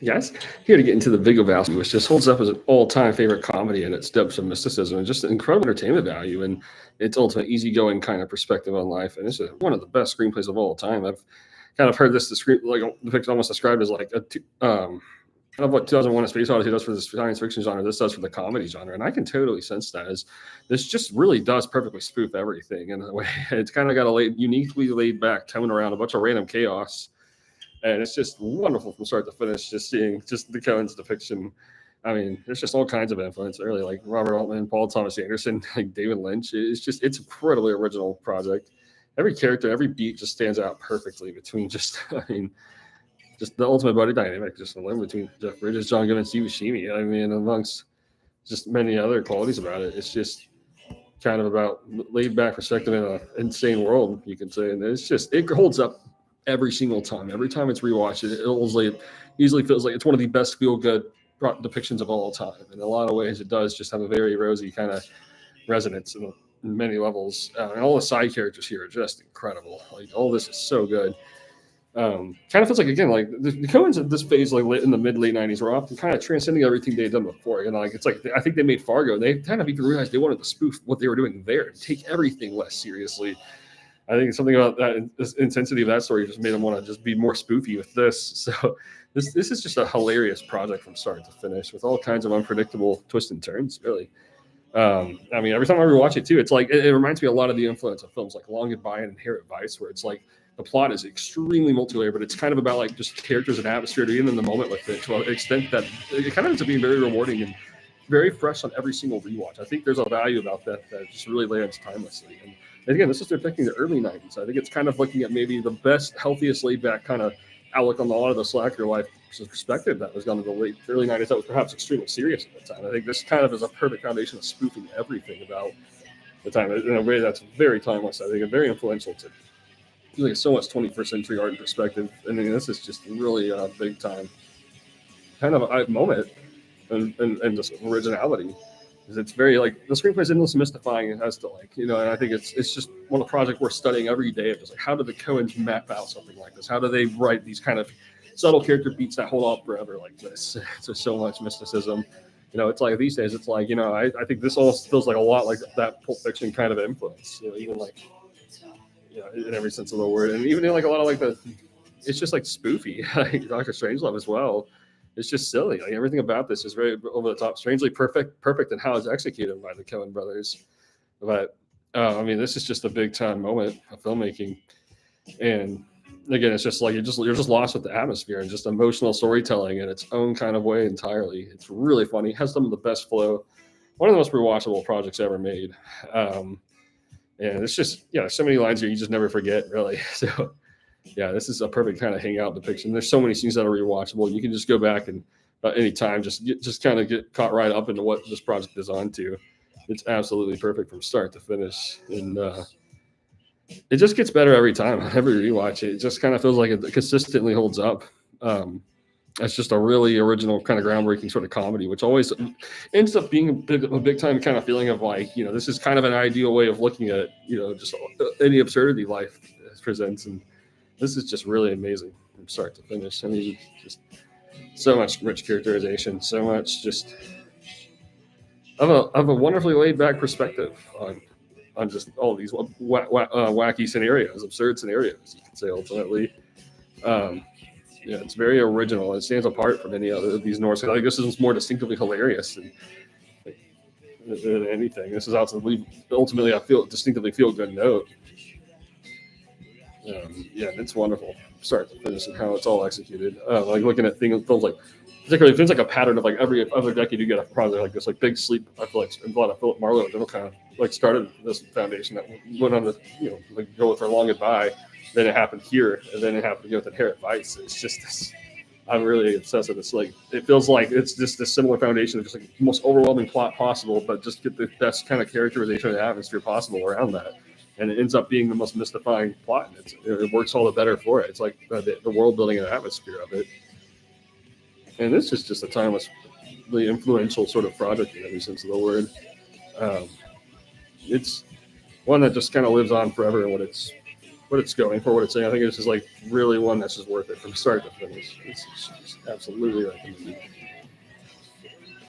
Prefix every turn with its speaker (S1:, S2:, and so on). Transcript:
S1: Yes, here to get into the Big Lebowski, which just holds up as an all-time favorite comedy in its depths of mysticism and just incredible entertainment value and its ultimate easygoing kind of perspective on life. And it's one of the best screenplays of all time. I've kind of heard this like depicted almost described as like kind of what 2001: A Space Odyssey does for the science fiction genre. This does for the comedy genre, and I can totally sense that as this just really does perfectly spoof everything in a way. It's kind of got a uniquely laid back tone around a bunch of random chaos, and it's just wonderful from start to finish. Just seeing just the Coen's depiction. I mean, there's just all kinds of influence early, like Robert Altman, Paul Thomas Anderson, like David Lynch. It's incredibly original project. Every character, every beat just stands out perfectly between just I mean just the ultimate buddy dynamic, just alone between Jeff Bridges, John Goodman, Steve Buscemi. I mean, amongst just many other qualities about it, it's just kind of about laid back perspective in an insane world, you can say. And it holds up every single time. Every time it's rewatched, it easily feels like it's one of the best feel good depictions of all time. In a lot of ways, it does just have a very rosy kind of resonance in many levels. And all the side characters here are just incredible. Like all this is so good. Kind of feels like again like the Coens at this phase like in the mid late '90s were often kind of transcending everything they'd done before. You know, like it's like I think they made Fargo. They kind of even realized they wanted to spoof what they were doing there and take everything less seriously. I think something about that this intensity of that story just made them want to just be more spoofy with this. So this is just a hilarious project from start to finish with all kinds of unpredictable twists and turns. Really, I mean, every time I rewatch it too, it's like it reminds me a lot of the influence of films like Long Goodbye and Inherent Vice, where it's like the plot is extremely multi-layered, but it's kind of about like just characters and atmosphere to be in the moment with it to an extent that it kind of ends up being very rewarding and very fresh on every single rewatch. I think there's a value about that just really lands timelessly. And again, this is depicting the early '90s. I think it's kind of looking at maybe the best, healthiest, laid-back kind of outlook on a lot of the slacker life perspective that was done in the early '90s. That was perhaps extremely serious at the time. I think this kind of is a perfect foundation of spoofing everything about the time in a way that's very timeless. I think and very influential to like so much 21st century art and perspective. I mean, this is just really a big time kind of a moment and just originality. Because it's very like the screenplay is endless mystifying as to like and I think it's just one of the projects we're studying every day of just like how do the Coens map out something like this? How do they write these kind of subtle character beats that hold up forever like this? It's just so much mysticism. It's like these days it's like I think this all feels like a lot like that Pulp Fiction kind of influence. Even like in every sense of the word, and even in like a lot of like it's just like spoofy, like Doctor Strangelove as well. It's just silly. Like everything about this is very over the top, strangely perfect in how it's executed by the Coen brothers. But I mean, this is just a big time moment of filmmaking, and again, it's just like you're just lost with the atmosphere and just emotional storytelling in its own kind of way entirely. It's really funny. It has some of the best flow. One of the most rewatchable projects ever made. And it's just so many lines here you just never forget, really. So yeah, this is a perfect kind of hangout depiction. There's so many scenes that are rewatchable. You can just go back and any time just kind of get caught right up into what this project is on to. It's absolutely perfect from start to finish, and it just gets better every time. Every rewatch, it just kind of feels like it consistently holds up. Um, it's just a really original kind of groundbreaking sort of comedy, which always ends up being a big time kind of feeling of like, this is kind of an ideal way of looking at, just any absurdity life presents. And this is just really amazing from start to finish. I mean, just so much rich characterization, so much just of a wonderfully laid back perspective on just all these wacky scenarios, absurd scenarios, you can say ultimately. Um, it's very original. It stands apart from any other of these Norse. I think this is more distinctively hilarious than anything. This is ultimately I feel distinctively feel good note. It's wonderful, start to finish, and how it's all executed. Like looking at films like, particularly things like a pattern of like every other decade you get a project like this, like Big Sleep. I feel like a lot of Philip Marlowe kind of like started this foundation that went on to like go for Long Goodbye. Then it happened here, and then it happened with Inherent Vice. It's just this. I'm really obsessed with this. Like it feels like it's just a similar foundation of just like the most overwhelming plot possible, but just get the best kind of characterization and atmosphere possible around that. And it ends up being the most mystifying plot. And it works all the better for it. It's like the world building and atmosphere of it. And this is just a timelessly influential sort of project in every sense of the word. Um, it's one that just kind of lives on forever in what it's what it's going for, what it's saying. I think it's just like really one that's just worth it from start to finish. It's just absolutely recommended.